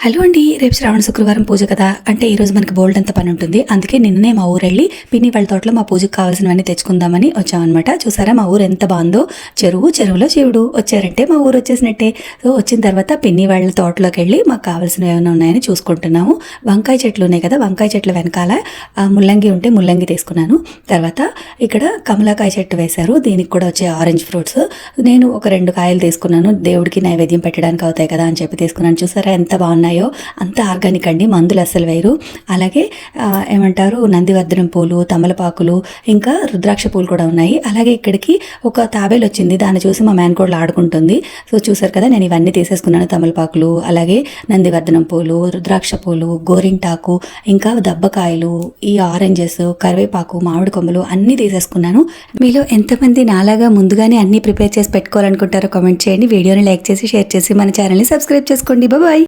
Hello అండి, రేపు శ్రావణ శుక్రవారం పూజ కదా. అంటే ఈరోజు మనకి బోల్డ్ అంత పని ఉంటుంది. అందుకే నిన్ననే మా ఊరు వెళ్ళి పిన్ని వాళ్ళ తోటలో మా పూజకు కావాల్సినవన్నీ తెచ్చుకుందామని వచ్చామన్నమాట. చూసారా మా ఊరు ఎంత బాగుందో. చెరువులో శివుడు వచ్చారంటే మా ఊరు వచ్చేసినట్టే. సో వచ్చిన తర్వాత పిన్ని వాళ్ళ తోటలోకి వెళ్ళి మాకు కావాల్సినవి ఏమైనా ఉన్నాయని చూసుకుంటున్నాము. వంకాయ చెట్లు ఉన్నాయి కదా, వంకాయ చెట్ల వెనకాల ముల్లంగి ఉంటే ముల్లంగి తీసుకున్నాను. తర్వాత ఇక్కడ కమలాకాయ చెట్టు వేశారు, దీనికి కూడా వచ్చే ఆరెంజ్ ఫ్రూట్స్. నేను ఒక 2 కాయలు తీసుకున్నాను, దేవుడికి నైవేద్యం పెట్టడానికి అవుతాయి కదా అని చెప్పి తీసుకున్నాను. చూసారా ఎంత బాగున్నాయి. అంత ఆర్గానిక్ అండి, మందులు అస్సలు వేరు. అలాగే ఏమంటారు, నందివర్ధనం పూలు, తమలపాకులు, ఇంకా రుద్రాక్ష పూలు కూడా ఉన్నాయి. అలాగే ఇక్కడికి ఒక తాబేలు వచ్చింది, దాన్ని చూసి మా మేనకోడలు ఆడుకుంటుంది. సో చూసారు కదా, నేను ఇవన్నీ తీసేసుకున్నాను. తమలపాకులు, అలాగే నందివర్ధనం పూలు, రుద్రాక్ష పూలు, గోరింటాకు, ఇంకా దబ్బకాయలు, ఈ ఆరెంజెస్, కరివేపాకు, మామిడి కొమ్మలు అన్నీ తీసేసుకున్నాను. మీలో ఎంతమంది నాలాగా ముందుగానే అన్నీ ప్రిపేర్ చేసి పెట్టుకోవాలనుకుంటారో కామెంట్ చేయండి. వీడియోని లైక్ చేసి షేర్ చేసి మన ఛానల్ని సబ్స్క్రైబ్ చేసుకోండి. బాయ్.